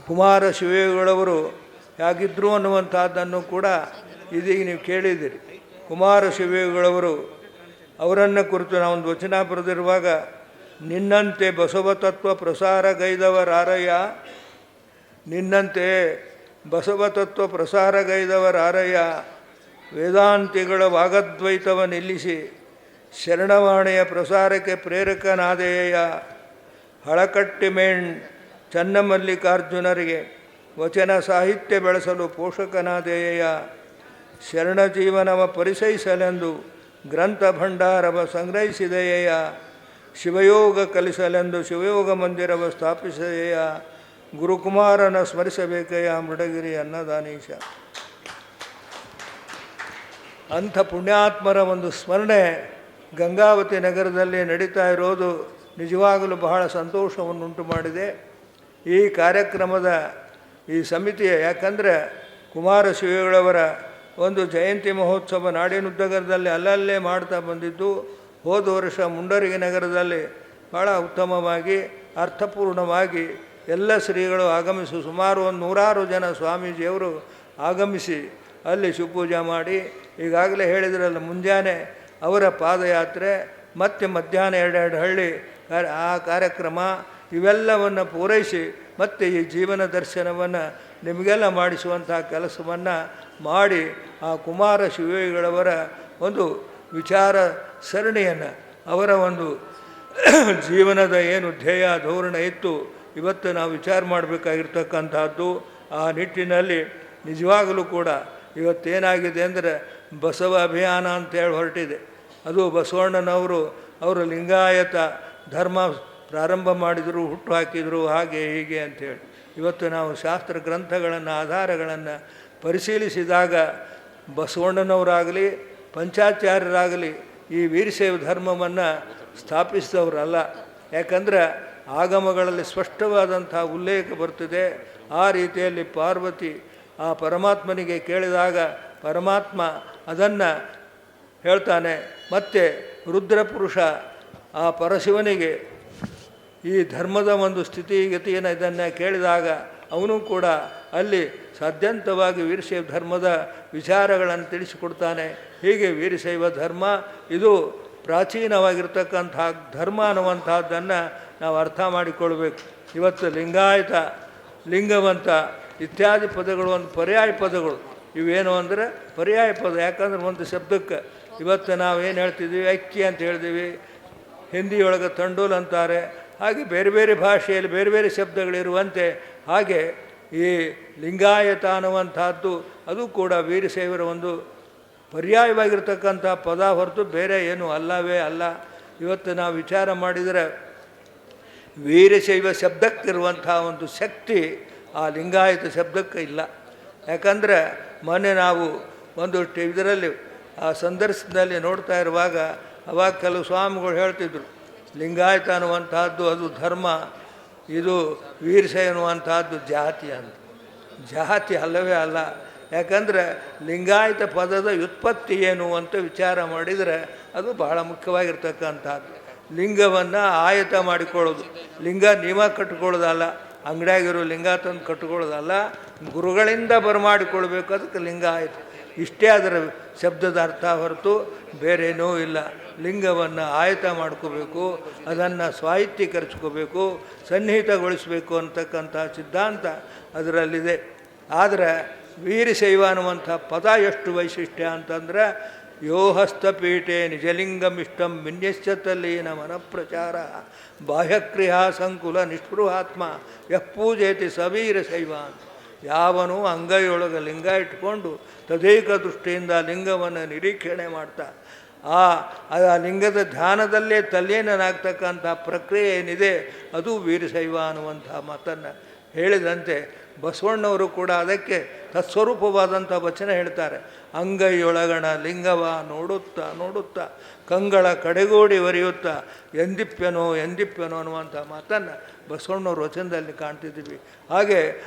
ಕುಮಾರ ಶಿವಯೋಗಿಗಳವರು ಹೇಗಿದ್ದರು ಅನ್ನುವಂಥದ್ದನ್ನು ಕೂಡ ಇದೀಗ ನೀವು ಕೇಳಿದ್ದೀರಿ. ಕುಮಾರ ಶಿವಯೋಗಿಗಳವರು ಅವರನ್ನು ಕುರಿತು ನಾವೊಂದು ವಚನ ಬರೆದಿರುವಾಗ, ನಿನ್ನಂತೆ ಬಸವತತ್ವ ಪ್ರಸಾರಗೈದವರಾರಯ್ಯ, ನಿನ್ನಂತೆ ಬಸವತತ್ವ ಪ್ರಸಾರಗೈದವರಾರಯ್ಯ, ವೇದಾಂತಿಗಳ ವಾಗದ್ವೈತವ ನಿಲ್ಲಿಸಿ ಶರಣವಾಣಿಯ ಪ್ರಸಾರಕ್ಕೆ ಪ್ರೇರಕನಾದೆಯ, ಹಳಕಟ್ಟಿಮೇಣ್ ಚನ್ನಮಲ್ಲಿಕಾರ್ಜುನರಿಗೆ ವಚನ ಸಾಹಿತ್ಯ ಬೆಳೆಸಲು ಪೋಷಕನಾದೆಯ, ಶರಣ ಜೀವನವ ಪರಿಚಯಿಸಲೆಂದು ಗ್ರಂಥ ಭಂಡಾರವ ಸಂಗ್ರಹಿಸಿದೆಯ, ಶಿವಯೋಗ ಕಲಿಸಲೆಂದು ಶಿವಯೋಗ ಮಂದಿರವ ಸ್ಥಾಪಿಸಿದೆಯ, ಗುರುಕುಮಾರನ ಸ್ಮರಿಸಬೇಕೆಯ ಮೃಡಗಿರಿ ಅನ್ನದಾನೀಶ. ಅಂಥ ಪುಣ್ಯಾತ್ಮರ ಒಂದು ಸ್ಮರಣೆ ಗಂಗಾವತಿ ನಗರದಲ್ಲಿ ನಡೀತಾ ಇರೋದು ನಿಜವಾಗಲೂ ಬಹಳ ಸಂತೋಷವನ್ನುಂಟು ಮಾಡಿದೆ. ಈ ಕಾರ್ಯಕ್ರಮದ ಈ ಸಮಿತಿಯ, ಯಾಕಂದರೆ ಕುಮಾರ ಶಿವಯೋಗಿಗಳವರ ಒಂದು ಜಯಂತಿ ಮಹೋತ್ಸವ ನಾಡಿನುದ್ದಗರದಲ್ಲಿ ಅಲ್ಲಲ್ಲೇ ಮಾಡ್ತಾ ಬಂದಿದ್ದು, ಹೋದ ವರ್ಷ ಮುಂಡರಗಿ ನಗರದಲ್ಲಿ ಭಾಳ ಉತ್ತಮವಾಗಿ ಅರ್ಥಪೂರ್ಣವಾಗಿ ಎಲ್ಲ ಶ್ರೀಗಳು ಆಗಮಿಸಿ ಸುಮಾರು 100 ಜನ ಸ್ವಾಮೀಜಿಯವರು ಆಗಮಿಸಿ ಅಲ್ಲಿ ಶಿವಪೂಜೆ ಮಾಡಿ, ಈಗಾಗಲೇ ಹೇಳಿದ್ರಲ್ಲ ಮುಂಜಾನೆ ಅವರ ಪಾದಯಾತ್ರೆ ಮತ್ತು ಮಧ್ಯಾಹ್ನ 2 ಹಳ್ಳಿ ಆ ಕಾರ್ಯಕ್ರಮ ಇವೆಲ್ಲವನ್ನು ಪೂರೈಸಿ ಮತ್ತು ಈ ಜೀವನ ದರ್ಶನವನ್ನು ನಿಮಗೆಲ್ಲ ಮಾಡಿಸುವಂಥ ಕೆಲಸವನ್ನು ಮಾಡಿ ಆ ಕುಮಾರ ಶಿವಯೋಗಿಗಳವರ ಒಂದು ವಿಚಾರ ಸರಣಿಯನ್ನು, ಅವರ ಒಂದು ಜೀವನದ ಏನು ಧ್ಯೇಯ ಧೋರಣೆ ಇತ್ತು ಇವತ್ತು ನಾವು ವಿಚಾರ ಮಾಡಬೇಕಾಗಿರ್ತಕ್ಕಂಥದ್ದು. ಆ ನಿಟ್ಟಿನಲ್ಲಿ ನಿಜವಾಗಲೂ ಕೂಡ ಇವತ್ತೇನಾಗಿದೆ ಅಂದರೆ ಬಸವ ಅಭಿಯಾನ ಅಂತೇಳಿ ಹೊರಟಿದೆ. ಅದು ಬಸವಣ್ಣನವರು ಲಿಂಗಾಯತ ಧರ್ಮ ಪ್ರಾರಂಭ ಮಾಡಿದರು, ಹುಟ್ಟು ಹಾಕಿದರು, ಹಾಗೆ ಹೀಗೆ ಅಂಥೇಳಿ. ಇವತ್ತು ನಾವು ಶಾಸ್ತ್ರ ಗ್ರಂಥಗಳನ್ನು ಆಧಾರಗಳನ್ನು ಪರಿಶೀಲಿಸಿದಾಗ ಬಸವಣ್ಣನವರಾಗಲಿ ಪಂಚಾಚಾರ್ಯರಾಗಲಿ ಈ ವೀರಶೈವ ಧರ್ಮವನ್ನು ಸ್ಥಾಪಿಸಿದವರಲ್ಲ. ಯಾಕಂದರೆ ಆಗಮಗಳಲ್ಲಿ ಸ್ಪಷ್ಟವಾದಂಥ ಉಲ್ಲೇಖ ಬರ್ತಿದೆ. ಆ ರೀತಿಯಲ್ಲಿ ಪಾರ್ವತಿ ಆ ಪರಮಾತ್ಮನಿಗೆ ಕೇಳಿದಾಗ ಪರಮಾತ್ಮ ಅದನ್ನು ಹೇಳ್ತಾನೆ. ಮತ್ತು ರುದ್ರಪುರುಷ ಆ ಪರಶಿವನಿಗೆ ಈ ಧರ್ಮದ ಒಂದು ಸ್ಥಿತಿಗತಿಯನ್ನು ಇದನ್ನು ಕೇಳಿದಾಗ ಅವನು ಕೂಡ ಅಲ್ಲಿ ಸಾಧ್ಯಂತವಾಗಿ ವೀರಶೈವ ಧರ್ಮದ ವಿಚಾರಗಳನ್ನು ತಿಳಿಸಿಕೊಡ್ತಾನೆ. ಹೀಗೆ ವೀರಶೈವ ಧರ್ಮ ಇದು ಪ್ರಾಚೀನವಾಗಿರ್ತಕ್ಕಂಥ ಧರ್ಮ ಅನ್ನುವಂಥದ್ದನ್ನು ನಾವು ಅರ್ಥ ಮಾಡಿಕೊಳ್ಬೇಕು. ಇವತ್ತು ಲಿಂಗಾಯತ, ಲಿಂಗವಂತ ಇತ್ಯಾದಿ ಪದಗಳು ಒಂದು ಪರ್ಯಾಯ ಪದಗಳು. ಇವೇನು ಅಂದರೆ ಪರ್ಯಾಯ ಪದ. ಯಾಕಂದ್ರೆ ಒಂದು ಶಬ್ದಕ್ಕೆ ಇವತ್ತು ನಾವೇನು ಹೇಳ್ತಿದ್ದೀವಿ, ಅಕ್ಕಿ ಅಂತ ಹೇಳ್ತೀವಿ, ಹಿಂದಿಯೊಳಗೆ ತಂಡೂಲ್ ಅಂತಾರೆ. ಹಾಗೆ ಬೇರೆ ಬೇರೆ ಭಾಷೆಯಲ್ಲಿ ಬೇರೆ ಬೇರೆ ಶಬ್ದಗಳಿರುವಂತೆ ಹಾಗೆ ಈ ಲಿಂಗಾಯತ ಅನ್ನುವಂಥದ್ದು ಅದು ಕೂಡ ವೀರಶೈವರ ಒಂದು ಪರ್ಯಾಯವಾಗಿರ್ತಕ್ಕಂಥ ಪದ ಹೊರತು ಬೇರೆ ಏನು ಅಲ್ಲವೇ ಅಲ್ಲ. ಇವತ್ತು ನಾವು ವಿಚಾರ ಮಾಡಿದರೆ ವೀರಶೈವ ಶಬ್ದಕ್ಕಿರುವಂಥ ಒಂದು ಶಕ್ತಿ ಆ ಲಿಂಗಾಯತ ಶಬ್ದಕ್ಕೆ ಇಲ್ಲ. ಯಾಕಂದರೆ ಮೊನ್ನೆ ನಾವು ಒಂದು ಇದರಲ್ಲಿ ಆ ಸಂದರ್ಶನದಲ್ಲಿ ನೋಡ್ತಾ ಇರುವಾಗ ಅವಾಗ ಕೆಲವು ಸ್ವಾಮಿಗಳು ಹೇಳ್ತಿದ್ರು, ಲಿಂಗಾಯತ ಅನ್ನುವಂಥದ್ದು ಅದು ಧರ್ಮ, ಇದು ವೀರಶೈವ ಅನ್ನುವಂಥದ್ದು ಜಾತಿ ಅಂತ. ಜಾತಿ ಅಲ್ಲವೇ ಅಲ್ಲ. ಯಾಕಂದರೆ ಲಿಂಗಾಯತ ಪದದ ವ್ಯುತ್ಪತ್ತಿ ಏನು ಅಂತ ವಿಚಾರ ಮಾಡಿದರೆ ಅದು ಬಹಳ ಮುಖ್ಯವಾಗಿರ್ತಕ್ಕಂಥದ್ದು. ಲಿಂಗವನ್ನು ಆಯತ ಮಾಡಿಕೊಳ್ಳೋದು, ಲಿಂಗ ನೀವ ಕಟ್ಕೊಳ್ಳೋದಲ್ಲ, ಅಂಗಡಿಯಾಗಿರೋ ಲಿಂಗ ತಂದು ಕಟ್ಕೊಳ್ಳೋದಲ್ಲ, ಗುರುಗಳಿಂದ ಬರಮಾಡಿಕೊಳ್ಬೇಕು. ಅದಕ್ಕೆ ಲಿಂಗಾಯತ. ಇಷ್ಟೇ ಅದರ ಶಬ್ದದ ಅರ್ಥ ಹೊರತು ಬೇರೇನೂ ಇಲ್ಲ. ಲಿಂಗವನ್ನು ಆಯತ ಮಾಡ್ಕೋಬೇಕು, ಅದನ್ನು ಸಾಹಿತ್ಯೀಕರಿಸ್ಕೋಬೇಕು, ಸನ್ನಿಹಿತಗೊಳಿಸಬೇಕು ಅಂತಕ್ಕಂಥ ಸಿದ್ಧಾಂತ ಅದರಲ್ಲಿದೆ. ಆದರೆ ವೀರಶೈವ ಅನ್ನುವಂಥ ಪದ ಎಷ್ಟು ವೈಶಿಷ್ಟ್ಯ ಅಂತಂದರೆ, ಯೋ ಹಸ್ತಪೀಠೆ ನಿಜಲಿಂಗಮಿಷ್ಟಂ ವಿನ್ಯಶ್ಚತಲ್ಲೀನ ಮನಃಪ್ರಚಾರ ಬಾಹ್ಯಕ್ರಿಯಾ ಸಂಕುಲ ನಿಷ್ಪೃಹಾತ್ಮ ಯಃ ಪೂಜೇತಿ ಸವೀರಶೈವ ಅಂತ. ಯಾವನು ಅಂಗೈಯೊಳಗೆ ಲಿಂಗ ಇಟ್ಕೊಂಡು ತದೇಕ ದೃಷ್ಟಿಯಿಂದ ಲಿಂಗವನ್ನು ನಿರೀಕ್ಷಣೆ ಮಾಡ್ತಾ ಆ ಲಿಂಗದ ಧ್ಯಾನದಲ್ಲೇ ತಲ್ಲೀನನಾಗ್ತಕ್ಕಂಥ ಪ್ರಕ್ರಿಯೆ ಏನಿದೆ ಅದು ವೀರಶೈವ ಅನ್ನುವಂಥ ಮಾತನ್ನು ಹೇಳಿದಂತೆ ಬಸವಣ್ಣವರು ಕೂಡ ಅದಕ್ಕೆ ತತ್ಸ್ವರೂಪವಾದಂಥ ವಚನ ಹೇಳ್ತಾರೆ. ಅಂಗೈಯೊಳಗಣ ಲಿಂಗವ ನೋಡುತ್ತಾ ನೋಡುತ್ತಾ ಕಂಗಳ ಕಡೆಗೋಡಿ ಒರೆಯುತ್ತಾ ಎಂದಿಪ್ಪೆನೋ ಎಂದಿಪ್ಪೆನೋ ಅನ್ನುವಂಥ ಮಾತನ್ನು ಬಸವಣ್ಣವ್ರ ವಚನದಲ್ಲಿ ಕಾಣ್ತಿದ್ದೀವಿ. ಹಾಗೆ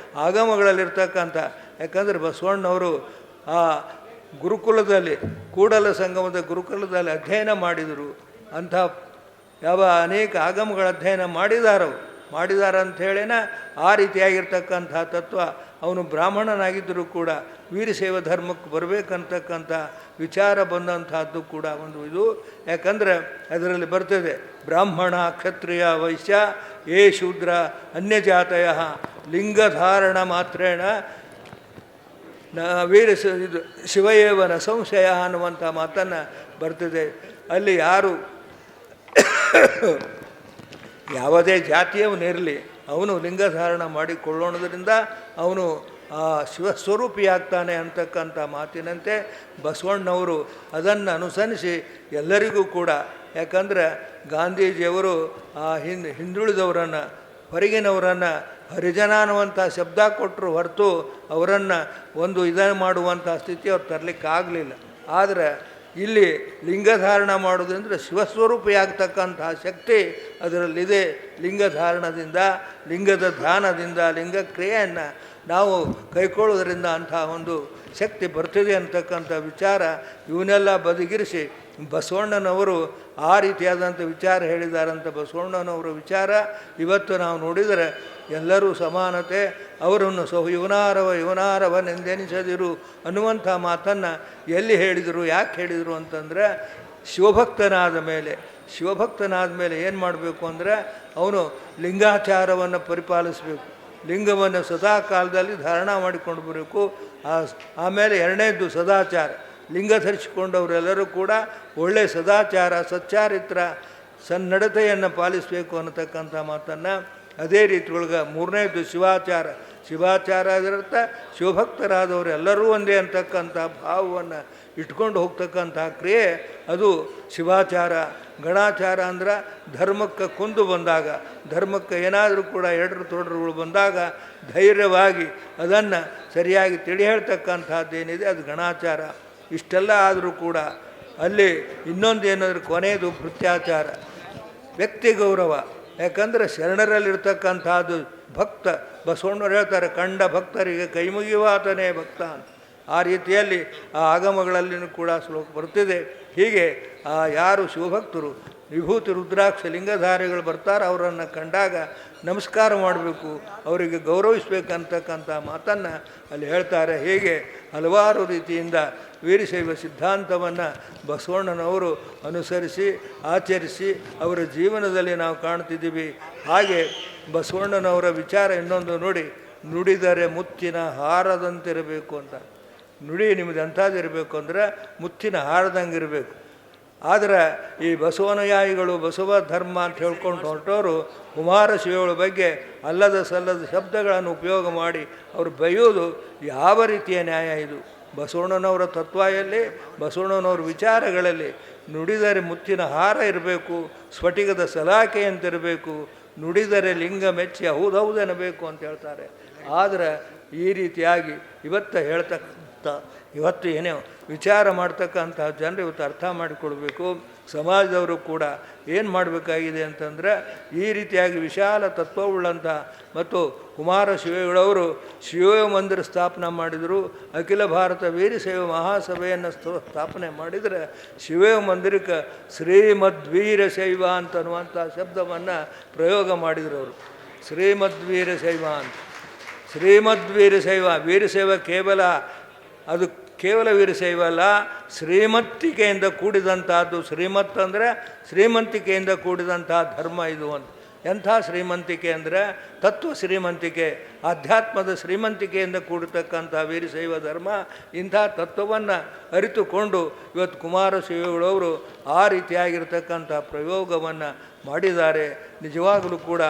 ಆಗಮಗಳಲ್ಲಿರ್ತಕ್ಕಂಥ, ಯಾಕಂದರೆ ಬಸವಣ್ಣವರು ಆ ಗುರುಕುಲದಲ್ಲಿ, ಕೂಡಲ ಸಂಗಮದ ಗುರುಕುಲದಲ್ಲಿ ಅಧ್ಯಯನ ಮಾಡಿದರು. ಅಂಥ ಯಾವ ಅನೇಕ ಆಗಮಗಳ ಅಧ್ಯಯನ ಮಾಡಿದಾರವು. ಮಾಡಿದ್ದಾರೆ ಅಂಥೇಳಿನ ಆ ರೀತಿಯಾಗಿರ್ತಕ್ಕಂಥ ತತ್ವ. ಅವನು ಬ್ರಾಹ್ಮಣನಾಗಿದ್ದರೂ ಕೂಡ ವೀರಶೈವ ಧರ್ಮಕ್ಕೆ ಬರಬೇಕಂತಕ್ಕಂಥ ವಿಚಾರ ಬಂದಂಥದ್ದು ಕೂಡ ಒಂದು ಇದು. ಯಾಕಂದರೆ ಅದರಲ್ಲಿ ಬರ್ತದೆ, ಬ್ರಾಹ್ಮಣ ಕ್ಷತ್ರಿಯ ವೈಶ್ಯ ಯೇ ಶೂದ್ರ ಅನ್ಯಜಾತಯ ಲಿಂಗಧಾರಣ ಮಾತ್ರೇಣ ಇದು ಶಿವಯೇವನ ಸಂಶಯ ಅನ್ನುವಂಥ ಮಾತನ್ನು ಬರ್ತದೆ. ಅಲ್ಲಿ ಯಾರು ಯಾವುದೇ ಜಾತಿಯವನಿರಲಿ ಅವನು ಲಿಂಗಧಾರಣ ಮಾಡಿಕೊಳ್ಳೋಣದ್ರಿಂದ ಅವನು ಶಿವಸ್ವರೂಪಿಯಾಗ್ತಾನೆ ಅಂತಕ್ಕಂಥ ಮಾತಿನಂತೆ ಬಸವಣ್ಣವರು ಅದನ್ನು ಅನುಸರಿಸಿ ಎಲ್ಲರಿಗೂ ಕೂಡ, ಯಾಕಂದರೆ ಗಾಂಧೀಜಿಯವರು ಆ ಹಿಂದುಳಿದವರನ್ನು ಹೊರಗಿನವರನ್ನು ಹರಿಜನ ಅನ್ನುವಂಥ ಶಬ್ದ ಕೊಟ್ಟರು ಹೊರತು ಅವರನ್ನು ಒಂದು ಇದನ್ನು ಮಾಡುವಂಥ ಸ್ಥಿತಿ ಅವ್ರು ತರಲಿಕ್ಕಾಗಲಿಲ್ಲ. ಆದರೆ ಇಲ್ಲಿ ಲಿಂಗಧಾರಣ ಮಾಡೋದಂದರೆ ಶಿವಸ್ವರೂಪಿಯಾಗ್ತಕ್ಕಂಥ ಶಕ್ತಿ ಅದರಲ್ಲಿದೆ. ಲಿಂಗಧಾರಣದಿಂದ, ಲಿಂಗದ ಧ್ಯಾನದಿಂದ, ಲಿಂಗ ಕ್ರಿಯೆಯನ್ನು ನಾವು ಕೈಗೊಳ್ಳೋದ್ರಿಂದ ಅಂಥ ಒಂದು ಶಕ್ತಿ ಬರ್ತಿದೆ ಅಂತಕ್ಕಂಥ ವಿಚಾರ ಇವನ್ನೆಲ್ಲ ಬದಿಗಿರಿಸಿ ಬಸವಣ್ಣನವರು ಆ ರೀತಿಯಾದಂಥ ವಿಚಾರ ಹೇಳಿದಾರಂಥ ಬಸವಣ್ಣನವರ ವಿಚಾರ ಇವತ್ತು ನಾವು ನೋಡಿದರೆ ಎಲ್ಲರೂ ಸಮಾನತೆ, ಅವರನ್ನು ಇವನಾರವನೆಂದೆನಿಸದಿರು ಅನ್ನುವಂಥ ಮಾತನ್ನು ಎಲ್ಲಿ ಹೇಳಿದರು, ಯಾಕೆ ಹೇಳಿದರು ಅಂತಂದರೆ, ಶಿವಭಕ್ತನಾದ ಮೇಲೆ ಏನು ಮಾಡಬೇಕು ಅಂದರೆ ಅವನು ಲಿಂಗಾಚಾರವನ್ನು ಪರಿಪಾಲಿಸಬೇಕು, ಲಿಂಗವನ್ನು ಸದಾ ಕಾಲದಲ್ಲಿ ಧಾರಣ ಮಾಡಿಕೊಂಡು ಬರಬೇಕು. ಆಮೇಲೆ ಎರಡನೇದು ಸದಾಚಾರ, ಲಿಂಗ ಧರಿಸಿಕೊಂಡವರೆಲ್ಲರೂ ಕೂಡ ಒಳ್ಳೆಯ ಸದಾಚಾರ, ಸಚ್ಚಾರಿತ್ರ, ಸನ್ನಡತೆಯನ್ನು ಪಾಲಿಸಬೇಕು ಅನ್ನತಕ್ಕಂಥ ಮಾತನ್ನು. ಅದೇ ರೀತಿ ಒಳಗೆ ಮೂರನೇದು ಶಿವಾಚಾರ ಅದರರ್ಥ ಶಿವಭಕ್ತರಾದವರು ಎಲ್ಲರೂ ಒಂದೇ ಅಂತಕ್ಕಂಥ ಭಾವವನ್ನು ಇಟ್ಕೊಂಡು ಹೋಗ್ತಕ್ಕಂಥ ಕ್ರಿಯೆ ಅದು ಶಿವಾಚಾರ. ಗಣಾಚಾರ ಅಂದ್ರೆ ಧರ್ಮಕ್ಕೆ ಕುಂದು ಬಂದಾಗ, ಧರ್ಮಕ್ಕೆ ಏನಾದರೂ ಕೂಡ ಎಡರು ತೊಡರುಗಳು ಬಂದಾಗ ಧೈರ್ಯವಾಗಿ ಅದನ್ನು ಸರಿಯಾಗಿ ತಿಳಿ ಹೇಳ್ತಕ್ಕಂಥದ್ದೇನಿದೆ ಅದು ಗಣಾಚಾರ. ಇಷ್ಟೆಲ್ಲ ಆದರೂ ಕೂಡ ಅಲ್ಲಿ ಇನ್ನೊಂದು ಏನಾದರೂ ಕೊನೆಯದು ಭೃತ್ಯಾಚಾರ, ವ್ಯಕ್ತಿ ಗೌರವ. ಯಾಕಂದರೆ ಶರಣರಲ್ಲಿರ್ತಕ್ಕಂಥದ್ದು ಭಕ್ತ. ಬಸವಣ್ಣವ್ರು ಹೇಳ್ತಾರೆ, ಕಂಡ ಭಕ್ತರಿಗೆ ಕೈ ಮುಗಿಯುವಾತನೇ ಭಕ್ತ ಅಂತ. ಆ ರೀತಿಯಲ್ಲಿ ಆ ಆಗಮಗಳಲ್ಲಿನೂ ಕೂಡ ಶ್ಲೋಕ ಬರ್ತಿದೆ. ಹೀಗೆ ಯಾರು ಶಿವಭಕ್ತರು ವಿಭೂತಿ ರುದ್ರಾಕ್ಷ ಲಿಂಗಧಾರಿಗಳು ಬರ್ತಾರೆ, ಅವರನ್ನು ಕಂಡಾಗ ನಮಸ್ಕಾರ ಮಾಡಬೇಕು, ಅವರಿಗೆ ಗೌರವಿಸಬೇಕಂತಕ್ಕಂಥ ಮಾತನ್ನು ಅಲ್ಲಿ ಹೇಳ್ತಾರೆ. ಹೀಗೆ ಹಲವಾರು ರೀತಿಯಿಂದ ವೀರಶೈವ ಸಿದ್ಧಾಂತವನ್ನು ಬಸವಣ್ಣನವರು ಅನುಸರಿಸಿ ಆಚರಿಸಿ ಅವರ ಜೀವನದಲ್ಲಿ ನಾವು ಕಾಣ್ತಿದ್ದೀವಿ. ಹಾಗೆ ಬಸವಣ್ಣನವರ ವಿಚಾರ ಇನ್ನೊಂದು ನೋಡಿ, ನುಡಿದರೆ ಮುತ್ತಿನ ಹಾರದಂತಿರಬೇಕು ಅಂತ. ನುಡಿ ನಿಮ್ಮದು ಎಂಥದ್ದಿರಬೇಕು ಅಂದರೆ ಮುತ್ತಿನ ಹಾರದಂಗೆ ಇರಬೇಕು. ಆದರೆ ಈ ಬಸವನುಯಾಯಿಗಳು ಬಸವ ಧರ್ಮ ಅಂತ ಹೇಳ್ಕೊಂಡು ಹೊರಟವರು ಕುಮಾರಶಿವಗಳ ಬಗ್ಗೆ ಅಲ್ಲದ ಸಲ್ಲದ ಶಬ್ದಗಳನ್ನು ಉಪಯೋಗ ಮಾಡಿ ಅವರು ಬೈಯೋದು ಯಾವ ರೀತಿಯ ನ್ಯಾಯ ಇದು? ಬಸವಣ್ಣನವರ ತತ್ವ ಎಲ್ಲಿ, ಬಸವಣ್ಣನವರ ವಿಚಾರಗಳಲ್ಲಿ ನುಡಿದರೆ ಮುತ್ತಿನ ಹಾರ ಇರಬೇಕು, ಸ್ಫಟಿಕದ ಸಲಾಕೆ ಅಂತಿರಬೇಕು, ನುಡಿದರೆ ಲಿಂಗ ಮೆಚ್ಚಿ ಹೌದೌದೆನ್ನಬೇಕು ಅಂತ ಹೇಳ್ತಾರೆ. ಆದರೆ ಈ ರೀತಿಯಾಗಿ ಇವತ್ತು ಏನೇ ವಿಚಾರ ಮಾಡ್ತಕ್ಕಂಥ ಜನರು ಇವತ್ತು ಅರ್ಥ ಮಾಡಿಕೊಡ್ಬೇಕು. ಸಮಾಜದವರು ಕೂಡ ಏನು ಮಾಡಬೇಕಾಗಿದೆ ಅಂತಂದರೆ ಈ ರೀತಿಯಾಗಿ ವಿಶಾಲ ತತ್ವವುಳ್ಳಂಥ ಮತ್ತು ಕುಮಾರಶಿವಗಳವರು ಶಿವ ಮಂದಿರ ಸ್ಥಾಪನೆ ಮಾಡಿದರು. ಅಖಿಲ ಭಾರತ ವೀರಶೈವ ಮಹಾಸಭೆಯನ್ನು ಸ್ಥಾಪನೆ ಮಾಡಿದರೆ ಶಿವ ಮಂದಿರಕ್ಕೆ ಶ್ರೀಮದ್ವೀರಶೈವ ಅಂತನ್ನುವಂಥ ಶಬ್ದವನ್ನು ಪ್ರಯೋಗ ಮಾಡಿದರು ಅವರು. ಶ್ರೀಮದ್ವೀರಶೈವ ಅಂತ. ವೀರಶೈವ ಅದು ಕೇವಲ ವೀರಶೈವ ಅಲ್ಲ, ಶ್ರೀಮಂತಿಕೆಯಿಂದ ಕೂಡಿದಂಥದ್ದು. ಶ್ರೀಮತ್ ಅಂದರೆ ಶ್ರೀಮಂತಿಕೆಯಿಂದ ಕೂಡಿದಂಥ ಧರ್ಮ ಇದು ಅಂತ. ಎಂಥ ಶ್ರೀಮಂತಿಕೆ ಅಂದರೆ ತತ್ವ ಶ್ರೀಮಂತಿಕೆ, ಆಧ್ಯಾತ್ಮದ ಶ್ರೀಮಂತಿಕೆಯಿಂದ ಕೂಡಿರ್ತಕ್ಕಂಥ ವೀರಶೈವ ಧರ್ಮ. ಇಂಥ ತತ್ವವನ್ನು ಅರಿತುಕೊಂಡು ಇವತ್ತು ಕುಮಾರಶಿವಗಳವರು ಆ ರೀತಿಯಾಗಿರ್ತಕ್ಕಂಥ ಪ್ರಯೋಗವನ್ನು ಮಾಡಿದ್ದಾರೆ. ನಿಜವಾಗಲೂ ಕೂಡ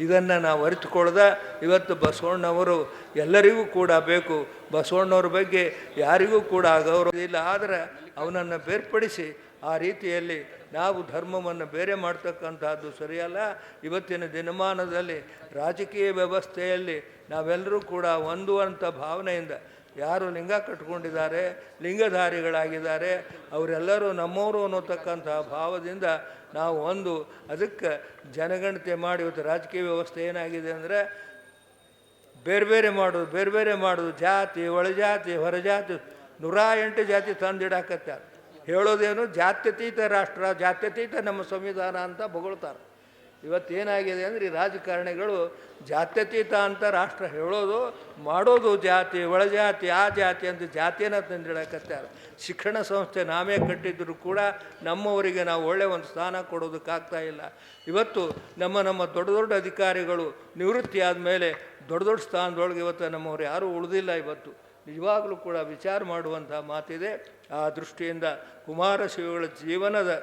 ಇದನ್ನು ನಾವು ಅರಿತುಕೊಳ್ಳದ ಇವತ್ತು ಬಸವಣ್ಣವರು ಎಲ್ಲರಿಗೂ ಕೂಡ ಬೇಕು. ಬಸವಣ್ಣವ್ರ ಬಗ್ಗೆ ಯಾರಿಗೂ ಕೂಡ ಗೌರವ ಇಲ್ಲ. ಆದರೆ ಅವನನ್ನು ಬೇರ್ಪಡಿಸಿ ಆ ರೀತಿಯಲ್ಲಿ ನಾವು ಧರ್ಮವನ್ನು ಬೇರೆ ಮಾಡ್ತಕ್ಕಂಥದ್ದು ಸರಿಯಲ್ಲ. ಇವತ್ತಿನ ದಿನಮಾನದಲ್ಲಿ ರಾಜಕೀಯ ವ್ಯವಸ್ಥೆಯಲ್ಲಿ ನಾವೆಲ್ಲರೂ ಕೂಡ ಒಂದು ಅಂತ ಭಾವನೆಯಿಂದ ಯಾರು ಲಿಂಗ ಕಟ್ಕೊಂಡಿದ್ದಾರೆ, ಲಿಂಗಧಾರಿಗಳಾಗಿದ್ದಾರೆ, ಅವರೆಲ್ಲರೂ ನಮ್ಮವರು ಅನ್ನೋತಕ್ಕಂಥ ಭಾವದಿಂದ ನಾವು ಅದಕ್ಕೆ ಜನಗಣತಿ ಮಾಡಿ ಇವತ್ತು ರಾಜಕೀಯ ವ್ಯವಸ್ಥೆ ಏನಾಗಿದೆ ಅಂದರೆ ಬೇರೆ ಬೇರೆ ಮಾಡೋದು ಜಾತಿ, ಒಳಜಾತಿ, ಹೊರಜಾತಿ 108 ಜಾತಿ ಹೇಳೋದೇನು ಜಾತ್ಯತೀತ ರಾಷ್ಟ್ರ, ಜಾತ್ಯತೀತ ನಮ್ಮ ಸಂವಿಧಾನ ಅಂತ ಹೊಗಳ್ತಾರೆ. ಇವತ್ತೇನಾಗಿದೆ ಅಂದರೆ ಈ ರಾಜಕಾರಣಿಗಳು ಜಾತ್ಯತೀತ ಅಂತ ರಾಷ್ಟ್ರ ಹೇಳೋದು, ಮಾಡೋದು ಜಾತಿ, ಒಳಜಾತಿ, ಆ ಜಾತಿ ಅಂತ ಜಾತಿಯನ್ನು ತಂದಿಡಕತ್ತಾರೆ. ಶಿಕ್ಷಣ ಸಂಸ್ಥೆ ನಾವೇ ಕಟ್ಟಿದ್ದರೂ ಕೂಡ ನಮ್ಮವರಿಗೆ ನಾವು ಒಳ್ಳೆಯ ಒಂದು ಸ್ಥಾನ ಕೊಡೋದಕ್ಕಾಗ್ತಾ ಇಲ್ಲ. ಇವತ್ತು ನಮ್ಮ ದೊಡ್ಡ ದೊಡ್ಡ ಅಧಿಕಾರಿಗಳು ನಿವೃತ್ತಿ ಆದಮೇಲೆ ದೊಡ್ಡ ದೊಡ್ಡ ಸ್ಥಾನದೊಳಗೆ ಇವತ್ತು ನಮ್ಮವ್ರು ಯಾರೂ ಉಳಿದಿಲ್ಲ. ಇವತ್ತು ನಿಜವಾಗಲೂ ಕೂಡ ವಿಚಾರ ಮಾಡುವಂಥ ಮಾತಿದೆ. ಆ ದೃಷ್ಟಿಯಿಂದ ಕುಮಾರಶಿವಗಳ ಜೀವನದ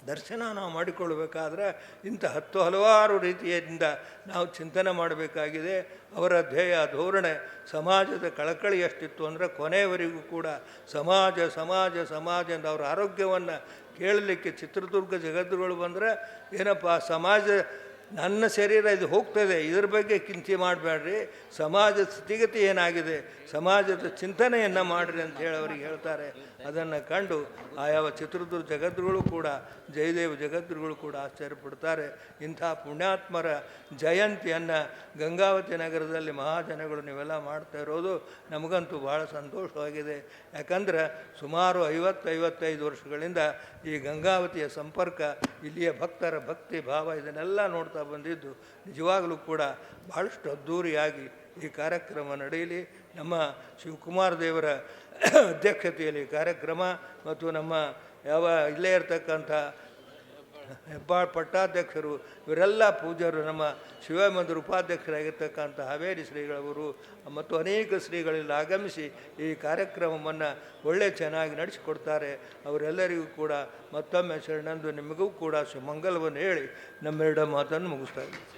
ದರ್ಶನ ನಾವು ಮಾಡಿಕೊಳ್ಳಬೇಕಾದ್ರೆ ಇಂಥ ಹಲವಾರು ರೀತಿಯಿಂದ ನಾವು ಚಿಂತನೆ ಮಾಡಬೇಕಾಗಿದೆ. ಅವರ ಧ್ಯೇಯ ಧೋರಣೆ ಸಮಾಜದ ಕಳಕಳಿ ಎಷ್ಟಿತ್ತು ಅಂದರೆ ಕೊನೆಯವರೆಗೂ ಕೂಡ ಸಮಾಜ ಸಮಾಜ ಸಮಾಜ ಅಂತ ಅವರ ಆರೋಗ್ಯವನ್ನು ಕೇಳಲಿಕ್ಕೆ ಚಿತ್ರದುರ್ಗ ಜಗದ್ಗುರುಗಳು ಬಂದರೆ ಏನಪ್ಪ ಸಮಾಜ, ನನ್ನ ಶರೀರ ಇದು ಹೋಗ್ತದೆ, ಇದ್ರ ಬಗ್ಗೆ ಚಿಂತೆ ಮಾಡಬೇಡ್ರಿ, ಸಮಾಜದ ಸ್ಥಿತಿಗತಿ ಏನಾಗಿದೆ, ಸಮಾಜದ ಚಿಂತನೆಯನ್ನು ಮಾಡಿರಿ ಅಂತ ಹೇಳಿ ಅವರಿಗೆ ಹೇಳ್ತಾರೆ. ಅದನ್ನು ಕಂಡು ಆಯಾವ ಚಿತ್ರದುರ್ಗ ಜಗದ್ಗುರುಗಳು ಕೂಡ, ಜಯದೇವ ಜಗದ್ಗುರುಗಳು ಕೂಡ ಆಶ್ಚರ್ಯಪಡ್ತಾರೆ. ಇಂಥ ಪುಣ್ಯಾತ್ಮರ ಜಯಂತಿಯನ್ನು ಗಂಗಾವತಿ ನಗರದಲ್ಲಿ ಮಹಾಜನಗಳು ನೀವೆಲ್ಲ ಮಾಡ್ತಾ ಇರೋದು ನಮಗಂತೂ ಭಾಳ ಸಂತೋಷವಾಗಿದೆ. ಯಾಕಂದ್ರೆ ಸುಮಾರು 50-55 ವರ್ಷಗಳಿಂದ ಈ ಗಂಗಾವತಿಯ ಸಂಪರ್ಕ, ಇಲ್ಲಿಯ ಭಕ್ತರ ಭಕ್ತಿ ಭಾವ ಇದನ್ನೆಲ್ಲ ನೋಡ್ತಾ ಬಂದಿದ್ದು ನಿಜವಾಗಲೂ ಕೂಡ ಭಾಳಷ್ಟು ಅದ್ಧೂರಿಯಾಗಿ ಈ ಕಾರ್ಯಕ್ರಮ ನಡೆಯಲಿ. ನಮ್ಮ ಶಿವಕುಮಾರ ದೇವರ ಅಧ್ಯಕ್ಷತೆಯಲ್ಲಿ ಕಾರ್ಯಕ್ರಮ ಮತ್ತು ನಮ್ಮ ಇಲ್ಲೇ ಇರ್ತಕ್ಕಂಥ ಹೆಬ್ಬಾಳ ಪಟ್ಟಾಧ್ಯಕ್ಷರು, ಇವರೆಲ್ಲ ಪೂಜ್ಯರು, ನಮ್ಮ ಶಿವಮಂದಿರ ಉಪಾಧ್ಯಕ್ಷರಾಗಿರ್ತಕ್ಕಂಥ ಹಾವೇರಿ ಶ್ರೀಗಳವರು ಮತ್ತು ಅನೇಕ ಶ್ರೀಗಳೆಲ್ಲ ಆಗಮಿಸಿ ಈ ಕಾರ್ಯಕ್ರಮವನ್ನು ಒಳ್ಳೆ ಚೆನ್ನಾಗಿ ನಡೆಸಿಕೊಡ್ತಾರೆ. ಅವರೆಲ್ಲರಿಗೂ ಕೂಡ ಮತ್ತೊಮ್ಮೆ ಶರಣಂದು ನಿಮಗೂ ಕೂಡ ಸುಮಂಗಲವನ್ನು ಹೇಳಿ ನಮ್ಮೆರಡ ಮಾತನ್ನು ಮುಗಿಸ್ತಾ ಇದ್ದೀವಿ.